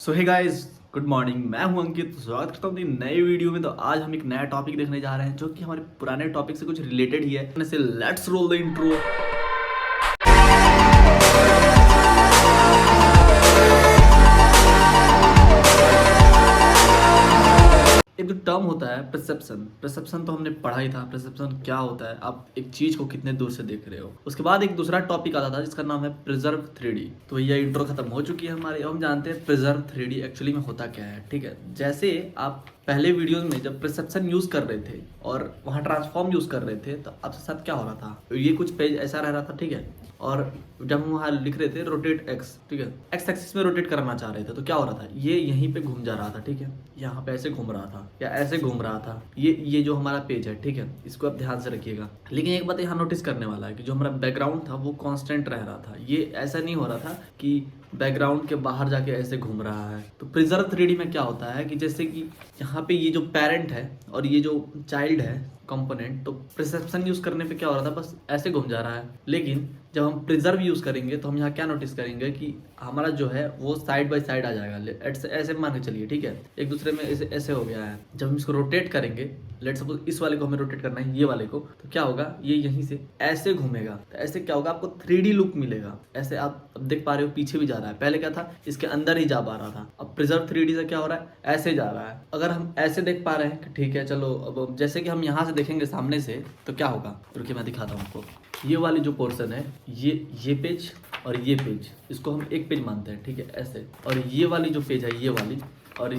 सो hey guys, good morning. मैं हूं अंकित। स्वागत करता हूं अपनी नई वीडियो में। तो आज हम एक नया टॉपिक देखने जा रहे हैं जो कि हमारे पुराने टॉपिक से कुछ रिलेटेड ही है। से लेट्स रोल द इंट्रो। एक जो टर्म होता है परसेप्शन, परसेप्शन तो हमने पढ़ा ही था। परसेप्शन क्या होता है, आप एक चीज को कितने दूर से देख रहे हो। उसके बाद एक दूसरा टॉपिक आता था जिसका नाम है प्रिजर्व 3D। तो ये इंट्रो खत्म हो चुकी है हमारी। हम जानते हैं प्रिजर्व 3D एक्चुअली में होता क्या है। ठीक है, जैसे आप पहले वीडियोस में जब परसेप्शन यूज कर रहे थे और वहाँ ट्रांसफॉर्म यूज कर रहे थे तो आपके साथ क्या हो रहा था, ये कुछ पेज ऐसा रह रहा था। ठीक है, और जब हम वहाँ लिख रहे थे रोटेट एक्स, ठीक है, एक्स एक्सिस में रोटेट करना चाह रहे थे तो क्या हो रहा था, ये यहीं पे घूम जा रहा था। ठीक है, यहाँ पे ऐसे घूम रहा था या ऐसे घूम रहा था। ये जो हमारा पेज है, ठीक है, इसको आप ध्यान से रखिएगा। लेकिन एक बात यहाँ नोटिस करने वाला है कि जो हमारा बैकग्राउंड था वो कांस्टेंट रह रहा था। ये ऐसा नहीं हो रहा था कि बैकग्राउंड के बाहर जाके ऐसे घूम रहा है। तो प्रिजर्व 3D में क्या होता है कि जैसे कि यहाँ पे ये जो पेरेंट है और ये जो चाइल्ड है कंपोनेंट, तो परसेप्शन यूज करने पे क्या हो रहा था, बस ऐसे घूम जा रहा है। लेकिन जब हम प्रिजर्व यूज करेंगे तो हम यहाँ क्या नोटिस करेंगे कि हमारा जो है वो साइड बाय साइड आ जाएगा। ऐसे मान के चलिए, ठीक है, एक दूसरे में ऐसे ऐसे हो गया है। जब हम इसको रोटेट करेंगे, लेट सपोज इस वाले को हमें रोटेट करना है, ये वाले को, तो क्या होगा, ये यहीं से ऐसे घूमेगा। तो ऐसे क्या होगा, आपको 3D लुक मिलेगा। ऐसे आप अब देख पा रहे हो पीछे भी जा रहा है। पहले क्या था, इसके अंदर ही जा पा रहा था। अब प्रिजर्व 3D से क्या हो रहा है, ऐसे जा रहा है। अगर हम ऐसे देख पा रहे हैं कि ठीक है चलो, अब जैसे कि हम यहाँ से देखेंगे सामने से तो क्या होगा, रुकिए मैं दिखाता हूँ आपको। ये वाली जो पोर्शन है, ये पेज और ये पेज, इसको हम एक पेज मानते हैं। ठीक है, ऐसे। और ये वाली जो पेज है, ये वाली और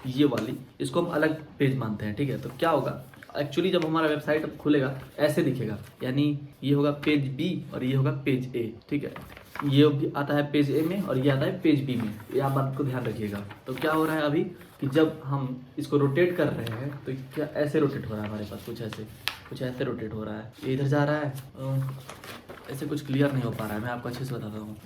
ये वाली, इसको हम अलग पेज मानते हैं। ठीक है, तो क्या होगा, एक्चुअली जब हमारा वेबसाइट खुलेगा ऐसे दिखेगा, यानी ये होगा पेज बी और ये होगा पेज ए। ठीक है, ये भी आता है पेज ए में और ये आता है पेज बी में। ये आप बात को ध्यान रखिएगा। तो क्या हो रहा है अभी कि जब हम इसको रोटेट कर रहे हैं तो क्या ऐसे रोटेट हो रहा है हमारे पास, कुछ ऐसे रोटेट हो रहा है। ये इधर जा रहा है, ऐसे कुछ क्लियर नहीं हो पा रहा है, मैं आपको अच्छे से बताता हूँ।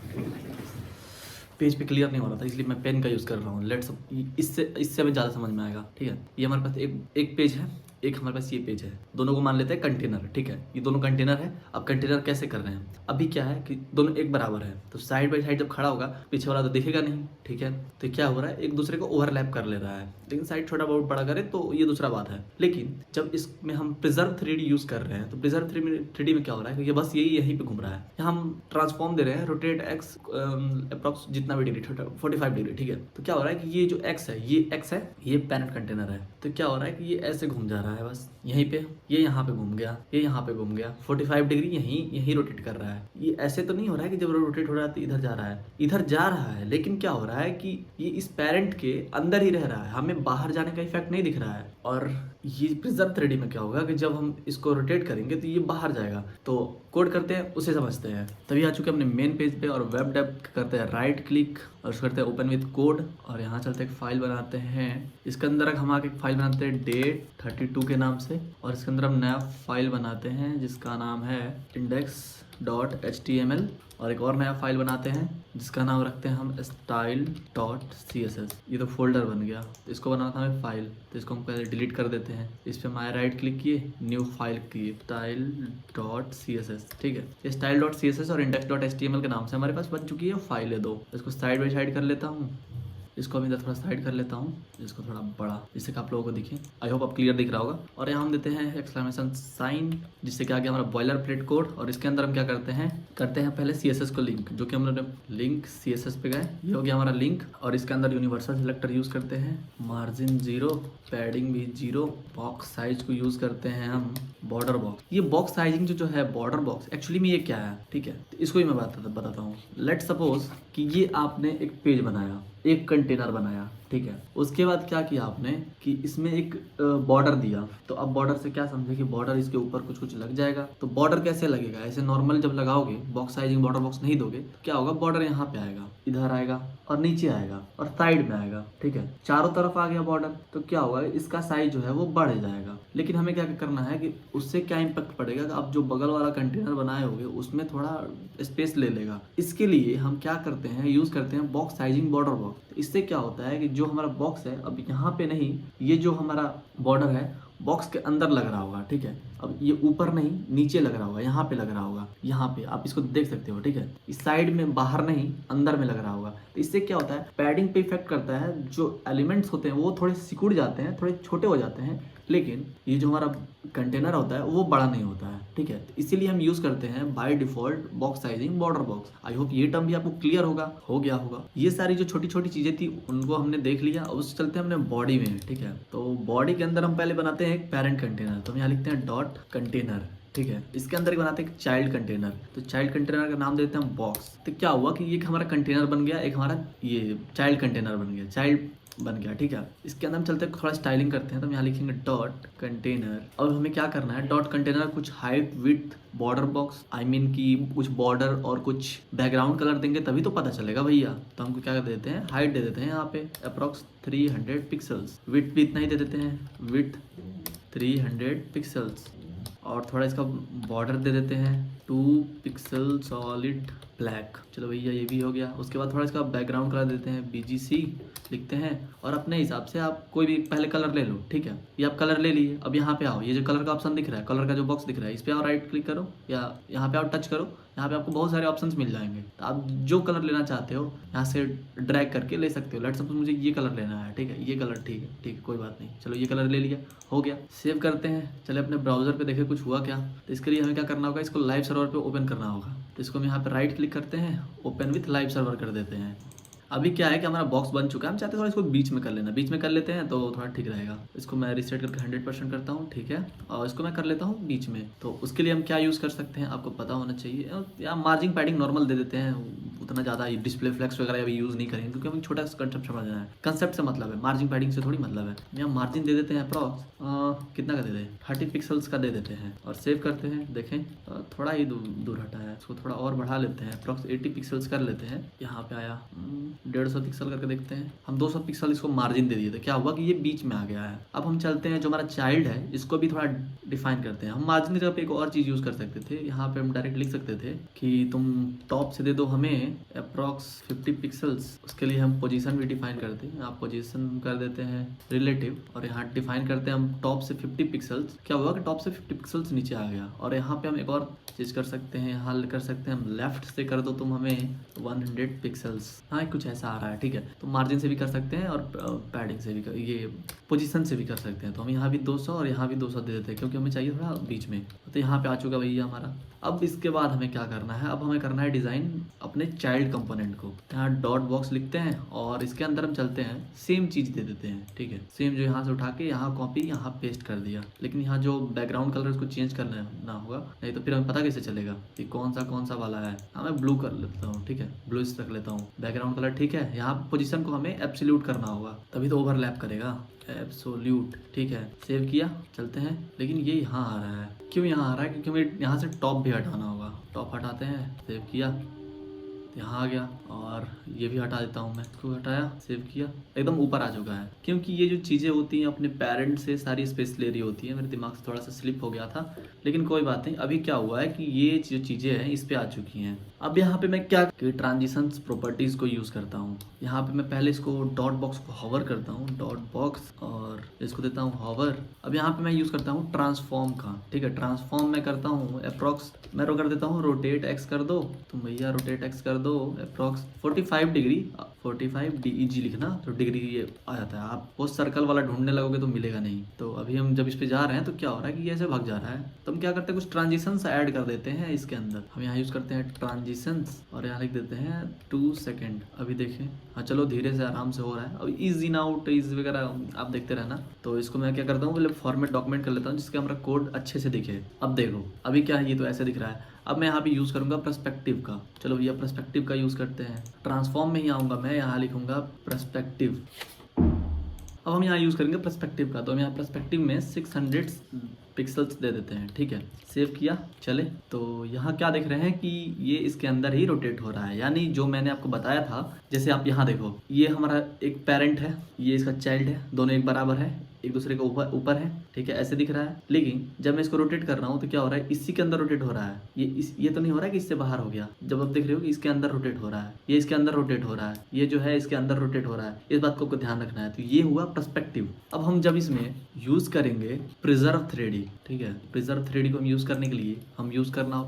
पेज पे क्लियर नहीं हो रहा था इसलिए मैं पेन का यूज़ कर रहा हूँ। लेट्स, इससे हमें ज़्यादा समझ में आएगा। ठीक है, ये हमारे पास एक पेज है, एक हमारे पास ये पेज है। दोनों को मान लेते हैं कंटेनर। ठीक है, ये दोनों कंटेनर है। अब कंटेनर कैसे कर रहे हैं, अभी क्या है कि दोनों एक बराबर है, तो साइड बाय साइड जब खड़ा होगा पीछे वाला तो दिखेगा नहीं। ठीक है, तो क्या हो रहा है, एक दूसरे को ओवरलैप कर ले रहा है। लेकिन साइड छोटा बहुत बड़ा करे तो ये दूसरा बात है। लेकिन जब इसमें हम प्रिजर्व 3D यूज कर रहे हैं तो प्रिजर्व 3D में क्या हो रहा है कि बस यही यहीं पे घूम रहा है। यहाँ हम ट्रांसफॉर्म दे रहे हैं रोटेट एक्स अप्रॉक्स जितना भी डिग्री, 45 डिग्री। ठीक है, तो क्या हो रहा है कि ये जो एक्स है, ये एक्स है, ये पेरेंट कंटेनर है। तो क्या हो रहा है कि ये ऐसे घूम जा रहा है, बस यहीं पे, ये यहाँ पे घूम गया, ये यहाँ पे घूम गया, 45 डिग्री यहीं रोटेट कर रहा है। ये ऐसे तो नहीं हो रहा है कि जब रोटेट हो रहा है तो इधर जा रहा है, इधर जा रहा है। लेकिन क्या हो रहा है कि ये इस पेरेंट के अंदर ही रह रहा है, हमें बाहर जाने का इफेक्ट नहीं दिख रहा है। और ये प्रिजर्व 3D में क्या होगा कि जब हम इसको रोटेट करेंगे तो ये बाहर जाएगा। तो कोड करते हैं, उसे समझते हैं। तभी आ चुके अपने मेन पेज पे और वेब डेव करते हैं राइट क्लिक और उसको करते हैं ओपन विद कोड और यहाँ चलते एक फाइल बनाते हैं। इसके अंदर हम आके एक फाइल बनाते हैं डेट 32 के नाम से, और इसके अंदर हम नया फाइल बनाते हैं जिसका नाम है index.html, और एक और नया फाइल बनाते हैं जिसका नाम रखते हैं हम style.css। ये तो फोल्डर बन गया, इसको बनाना था हमें फाइल, तो इसको हम पहले डिलीट कर देते हैं। इस पर हमारे राइट क्लिक किए, न्यू फाइल किए, style.css। ठीक है, ये style.css और index.html के नाम से हमारे पास बन चुकी है फाइल है दो। इसको साइड बाई साइड कर लेता हूँ, इसको अभी इधर थोड़ा साइड कर लेता हूँ, इसको थोड़ा बड़ा, जिससे कि आप लोगों को दिखे। आई होप आप क्लियर दिख रहा होगा। और यहाँ हम देते हैं एक्सक्लेमेशन साइन, जिससे कि आगे हमारा बॉयलर प्लेट कोड। और इसके अंदर हम क्या करते हैं पहले CSS को लिंक, जो कि हम लोग लिंक CSS पे गए, ये हो गया हमारा लिंक। और इसके अंदर यूनिवर्सल सिलेक्टर यूज़ करते हैं, मार्जिन 0, पैडिंग भी 0, बॉक्स साइज को यूज़ करते हैं हम बॉर्डर बॉक्स। ये बॉक्स साइजिंग जो है बॉर्डर बॉक्स, एक्चुअली में ये क्या है, ठीक है, तो इसको ही मैं बताता हूँ। लेट सपोज कि ये आपने एक पेज बनाया, एक कंटेनर बनाया, ठीक है, उसके बाद क्या किया आपने कि इसमें एक बॉर्डर दिया। तो अब बॉर्डर से क्या समझे कि बॉर्डर इसके ऊपर कुछ लग जाएगा। तो बॉर्डर कैसे लगेगा, ऐसे नॉर्मल जब लगाओगे, बॉक्स साइजिंग बॉर्डर बॉक्स नहीं दोगे तो क्या होगा, बॉर्डर यहाँ पे आएगा, इधर आएगा और नीचे आएगा और साइड में आएगा। ठीक है, चारों तरफ आ गया बॉर्डर, तो क्या होगा, इसका साइज जो है वो बढ़ जाएगा। लेकिन हमें क्या करना है कि उससे क्या इम्पैक्ट पड़ेगा कि आप जो बगल वाला कंटेनर बनाए होगे उसमें थोड़ा स्पेस ले लेगा। इसके लिए हम क्या करते हैं, यूज करते हैं बॉक्स साइजिंग बॉर्डर बॉक्स। इससे क्या होता है कि जो हमारा बॉक्स है अब यहाँ पे नहीं, ये जो हमारा बॉर्डर है बॉक्स के अंदर लग रहा होगा, ठीक है। अब ये ऊपर नहीं नीचे लग रहा होगा, यहाँ पे लग रहा होगा, यहाँ पे आप इसको देख सकते हो, ठीक है। इस साइड में बाहर नहीं अंदर में लग रहा होगा। तो इससे क्या होता है, पैडिंग पे इफेक्ट करता है। जो एलिमेंट्स होते हैं वो थोड़े सिकुड़ जाते हैं, थोड़े छोटे हो जाते हैं, लेकिन ये जो हमारा कंटेनर होता है वो बड़ा नहीं होता है, ठीक है। तो इसीलिए हम यूज करते हैं by default box sizing border box. I hope ये टर्म भी आपको क्लियर हो गया होगा। ये सारी जो छोटी छोटी चीजें थी उनको हमने देख लिया। अब उससे चलते हैं हमने बॉडी में, ठीक है। तो बॉडी के अंदर हम पहले बनाते हैं एक पेरेंट कंटेनर। तो हम यहाँ लिखते हैं डॉट कंटेनर, ठीक है। इसके अंदर बनाते हैं एक चाइल्ड कंटेनर। तो चाइल्ड कंटेनर का नाम देते हैं हम बॉक्स। तो क्या हुआ कि ये हमारा कंटेनर बन गया, एक हमारा ये चाइल्ड कंटेनर बन गया, चाइल्ड बन गया, ठीक है। इसके अंदर हम चलते हैं थोड़ा स्टाइलिंग करते हैं। तो हम यहाँ लिखेंगे डॉट कंटेनर। अब हमें क्या करना है, डॉट कंटेनर कुछ height width border box, I mean कि कुछ बॉर्डर और कुछ बैकग्राउंड कलर देंगे तभी तो पता चलेगा भैया। तो हमको क्या कर देते हैं, हाइट दे देते हैं यहाँ पे अप्रॉक्स 300 पिक्सल्स। विड्थ भी इतना ही दे देते हैं, विड्थ 300 पिक्सल्स। और थोड़ा इसका बॉर्डर दे देते हैं 2 पिक्सल सॉलिड ब्लैक। चलो भैया ये भी हो गया। उसके बाद थोड़ा इसका बैकग्राउंड कलर देते हैं BGC लिखते हैं। और अपने हिसाब से आप कोई भी पहले कलर ले लो, ठीक है। ये आप कलर ले लिए। अब यहाँ पे आओ, ये जो कलर का ऑप्शन दिख रहा है, कलर का जो बॉक्स दिख रहा है, इस पे आओ, राइट क्लिक करो या यहाँ पे आओ टच करो। यहाँ पे आपको बहुत सारे ऑप्शंस मिल जाएंगे। तो आप जो कलर लेना चाहते हो यहाँ से ड्रैग करके ले सकते हो। लेट्स सपोज मुझे ये कलर लेना है, ठीक है। ये कलर ठीक है कोई बात नहीं। चलो ये कलर ले लिया, हो गया। सेव करते हैं। चले अपने ब्राउजर पे देखें कुछ हुआ क्या। तो इसके लिए हमें क्या करना होगा, इसको लाइव सर्वर पे ओपन करना होगा। तो इसको हम यहाँ पे राइट क्लिक करते हैं, ओपन विथ लाइव सर्वर कर देते हैं। अभी क्या है कि हमारा बॉक्स बन चुका है। हम चाहते हैं थोड़ा इसको बीच में कर लेना, बीच में कर लेते हैं तो थोड़ा ठीक रहेगा। इसको मैं रिसेट करके 100% करता हूँ, ठीक है। और इसको मैं कर लेता हूँ बीच में। तो उसके लिए हम क्या यूज़ कर सकते हैं आपको पता होना चाहिए। या मार्जिन पैडिंग नॉर्मल दे देते हैं, उतना ज़्यादा डिस्प्ले फ्लेक्स वगैरह अभी यूज़ नहीं करेंगे क्योंकि हमें छोटा कंसेप्ट समझना है। कंसेप्ट से मतलब है, मार्जिन पैडिंग से थोड़ी मतलब है। यहाँ मार्जिन दे देते हैं अप्रॉक्स कितना का दे दें, 30 पिक्सल्स का दे देते हैं और सेव करते हैं। देखें थोड़ा ही दूर हटा है, इसको थोड़ा और बढ़ा लेते हैं, अप्रॉक्स 80 पिक्सल्स कर लेते हैं। यहाँ पे आया 150 पिक्सल करके देखते हैं। हम 200 पिक्सल इसको मार्जिन दे दिए थे। क्या हुआ कि ये बीच में आ गया है। अब हम चलते हैं जो हमारा चाइल्ड है इसको भी थोड़ा डिफाइन करते हैं। हम मार्जिन की जगह पे एक और चीज़ यूज़ कर सकते थे। यहाँ पे हम डायरेक्ट लिख सकते थे कि तुम टॉप से दे दो हमें अप्रॉक्स 50 पिक्सल्स। उसके लिए हम पोजीशन भी डिफाइन करते हैं। आप पोजीशन कर देते हैं रिलेटिव और यहाँ डिफाइन करते हैं हम टॉप से 50 पिक्सल्स। क्या हुआ कि टॉप से 50 पिक्सल्स नीचे आ गया। और यहाँ पे हम एक और चीज़ कर सकते हैं, यहाँ कर सकते हैं हम लेफ्ट से कर दो तुम हमें 100 पिक्सल्स। हाँ कुछ ऐसा आ रहा है, ठीक है। तो मार्जिन से भी कर सकते हैं और पैडिंग से भी ये पोजीशन से भी कर सकते हैं। तो हम यहाँ भी 200 और यहाँ भी 200 दे देते हैं क्योंकि हमें चाहिए थोड़ा बीच में। तो यहाँ पे आ चुका भैया हमारा। अब इसके बाद हमें क्या करना है, अब हमें करना है डिज़ाइन अपने चाइल्ड कंपोनेंट को। यहाँ डॉट बॉक्स लिखते हैं और इसके अंदर हम चलते हैं, सेम चीज़ दे देते हैं, ठीक है। सेम जो यहाँ से उठा के यहाँ कॉपी यहाँ पेस्ट कर दिया। लेकिन यहाँ जो बैकग्राउंड कलर उसको चेंज करना ना होगा, नहीं तो फिर हमें पता कैसे चलेगा कि कौन सा वाला है। हाँ मैं ब्लू कर लेता हूँ, ठीक है, ब्लू रख लेता हूँ बैकग्राउंड कलर, ठीक है। यहाँ पोजीशन को हमें एब्सोल्यूट करना होगा तभी तो ओवरलैप करेगा, एब्सोल्यूट, ठीक है। सेव किया, चलते हैं। लेकिन ये यहाँ आ रहा है, क्यों यहाँ आ रहा है, क्योंकि हमें यहाँ से टॉप भी हटाना होगा। टॉप हटाते हैं, सेव किया, यहाँ आ गया। और ये भी हटा देता हूँ मैं, इसको हटाया, सेव किया, एकदम ऊपर आ चुका है। क्योंकि ये जो चीज़ें होती हैं अपने पेरेंट से सारी स्पेस ले रही होती है। मेरे दिमाग से थोड़ा सा स्लिप हो गया था, लेकिन कोई बात नहीं। अभी क्या हुआ है कि ये जो चीज़ें हैं इस पे आ चुकी हैं। अब यहाँ पे मैं क्या ट्रांजिशंस प्रॉपर्टीज़ को यूज़ करता हूँ। यहाँ पे मैं पहले इसको डॉट बॉक्स को हॉवर करता हूँ, डॉट बॉक्स, और इसको देता हूँ हॉवर। अब यहाँ पे मैं यूज़ करता हूँ ट्रांसफॉर्म का, ठीक है। ट्रांसफॉर्म मैं करता हूँ अप्रॉक्स, मैं कर देता हूँ रोटेट एक्स कर दो, तुम भैया रोटेट एक्स कर दो अप्रॉक्स 45 डिग्री, 45 DEG लिखना तो डिग्री ये आ जाता है। आप वो सर्कल वाला ढूंढने लगोगे तो मिलेगा नहीं। तो अभी हम जब इस पे जा रहे हैं तो क्या हो रहा है कि ये ऐसे भाग जा रहा है। तो हम क्या करते हैं, कुछ ट्रांजिशंस ऐड कर देते हैं इसके अंदर। हम यहाँ यूज़ करते हैं ट्रांजिशंस और यहाँ लिख देते हैं 2 सेकेंड। अभी देखें, हाँ चलो धीरे से आराम से हो रहा है। अब ईज इन आउट ईज वगैरह आप देखते रहना। तो इसको मैं क्या करता हूँ, पहले फॉर्मेट डॉक्यूमेंट कर लेता हूँ जिसके हमारा कोड अच्छे से दिखे। अब देखो अभी क्या है, ये तो ऐसे दिख रहा है। अब मैं यहाँ पे यूज़ करूँगा पर्सपेक्टिव का। चलो भैया पर्सपेक्टिव का यूज़ करते हैं। ट्रांसफॉर्म में ही आऊँगा मैं, यहाँ लिखूँगा पर्सपेक्टिव। अब हम यहाँ यूज़ करेंगे पर्सपेक्टिव का। तो हम यहाँ पर्सपेक्टिव में 600 पिक्सल्स दे देते हैं, ठीक है। सेव किया, चले। तो यहाँ क्या देख रहे हैं कि ये इसके अंदर ही रोटेट हो रहा है। यानी जो मैंने आपको बताया था जैसे आप यहाँ देखो, ये हमारा एक पेरेंट है, ये इसका चाइल्ड है, दोनों एक बराबर है, एक दूसरे के ऊपर ऊपर है, ठीक है, ऐसे दिख रहा है। लेकिन जब मैं इसको रोटेट कर रहा हूँ तो क्या हो रहा है, इसी के अंदर रोटेट हो रहा है, ये तो नहीं हो रहा है कि इससे बाहर हो गया। जब आप देख रहे हो कि इसके अंदर रोटेट हो रहा है, ये इसके अंदर रोटेट हो रहा है, ये जो है इसके अंदर रोटेट हो रहा है, इस बात को आपको ध्यान रखना है। तो ये हुआ पर्सपेक्टिव। अब हम जब इसमें यूज करेंगे प्रिजर्व 3D, ठीक है, प्रिजर्व 3D को हम यूज करने के लिए हम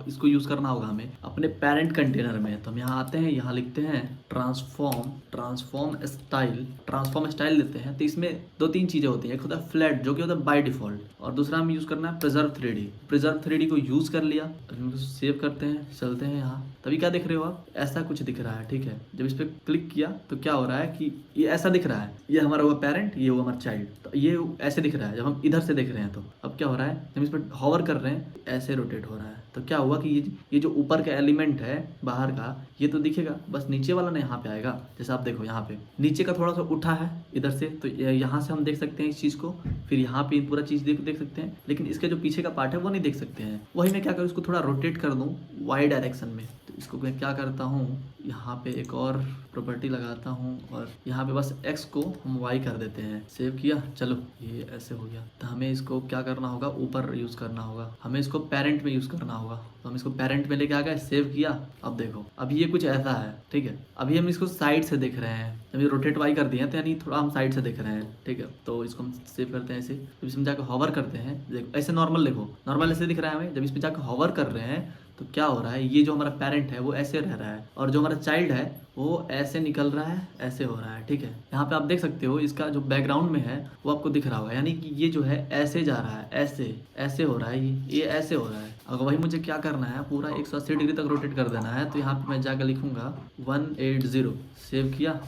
इसको यूज करना होगा हमें अपने पेरेंट कंटेनर में। तो हम यहाँ आते हैं, यहाँ लिखते हैं ट्रांसफॉर्म स्टाइल लेते हैं। तो इसमें 2-3 चीजें होती हैं, एक होता है फ्लैट जो कि होता है बाय डिफॉल्ट, और दूसरा हम यूज करना है प्रिजर्व 3D। प्रिजर्व 3D को यूज कर लिया, सेव करते हैं, चलते हैं यहाँ। तभी क्या देख रहे हो आप, ऐसा कुछ दिख रहा है, ठीक है। जब इस पर क्लिक किया तो क्या हो रहा है कि ये ऐसा दिख रहा है, ये हमारा हुआ पेरेंट, ये हुआ हमारा चाइल्ड। तो ये ऐसे दिख रहा है जब हम इधर से देख रहे हैं। तो अब क्या हो रहा है, जब इस पर हॉवर कर रहे हैं ऐसे रोटेट हो रहा है। तो क्या हुआ कि ये जो ऊपर का एलिमेंट है बाहर का, ये तो दिखेगा, बस नीचे वाला ना यहाँ पे आएगा। जैसे आप देखो यहाँ पे नीचे का थोड़ा सा उठा है इधर से, तो यहाँ से हम देख सकते हैं इस चीज को, फिर यहाँ पे पूरा चीज देख सकते हैं, लेकिन इसके जो पीछे का पार्ट है वो नहीं देख सकते हैं। वही मैं क्या करूँ, इसको थोड़ा रोटेट कर दूँ वाई डायरेक्शन में। तो इसको मैं क्या करता हूँ, यहाँ पे एक और प्रॉपर्टी लगाता हूँ और यहाँ पे बस x को हम y कर देते हैं। सेव किया, चलो ये ऐसे हो गया। तो हमें इसको क्या करना होगा, ऊपर यूज करना होगा, हमें इसको पेरेंट में यूज करना होगा। तो हम इसको पेरेंट में लेके आ गए, सेव किया। अब देखो अभी ये कुछ ऐसा है, ठीक है। अभी हम इसको साइड से देख रहे हैं, अभी रोटेट y कर दिए तो यानी थोड़ा हम साइड से देख रहे हैं, ठीक है। तो इसको हम सेव करते हैं ऐसे। जब इसमें जाकर हॉवर करते हैं, देखो ऐसे नॉर्मल, देखो नॉर्मल ऐसे दिख रहा है हमें। जब इसमें जाकर हॉवर कर रहे हैं तो क्या हो रहा है, ये जो हमारा पेरेंट है वो ऐसे रह रहा है और जो हमारा चाइल्ड है वो ऐसे निकल रहा है, ऐसे हो रहा है, ठीक है। यहाँ पे आप देख सकते हो इसका जो बैकग्राउंड में है वो आपको दिख रहा होगा, यानी कि ये जो है ऐसे जा रहा है, ऐसे ऐसे हो रहा है, ये ऐसे हो रहा है। अगर वही मुझे क्या करना है, पूरा 180 डिग्री तक रोटेट कर देना है। तो यहाँ पे मैं जाकर लिखूंगा 180, सेव किया,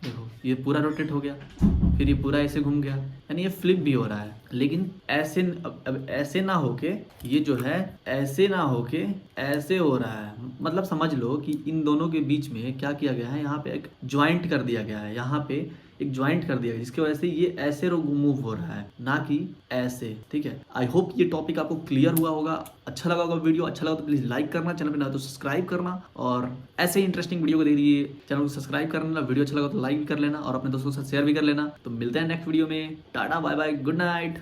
देखो ये पूरा रोटेट हो गया, फिर ये पूरा ऐसे घूम गया, यानी ये फ्लिप भी हो रहा है। लेकिन ऐसे अब ऐसे ना होके, ये जो है ऐसे ना होके ऐसे हो रहा है। मतलब समझ लो कि इन दोनों के बीच में क्या किया गया है, यहाँ पे एक ज्वाइंट कर दिया गया है, यहाँ पे एक ज्वाइंट कर दिया गया, जिसकी वजह से ये ऐसे मूव हो रहा है, ना कि ऐसे, ठीक है। आई होप ये टॉपिक आपको क्लियर हुआ होगा, अच्छा लगा होगा वीडियो। अच्छा लगा तो प्लीज लाइक करना, चैनल पे ना तो सब्सक्राइब करना, और ऐसे ही इंटरेस्टिंग वीडियो को देखिए चैनल को सब्सक्राइब कर लेना। वीडियो अच्छा लगा तो लाइक भी कर लेना और अपने दोस्तों के साथ शेयर भी कर लेना। तो मिलते हैं नेक्स्ट वीडियो में। Tata bye bye, good night.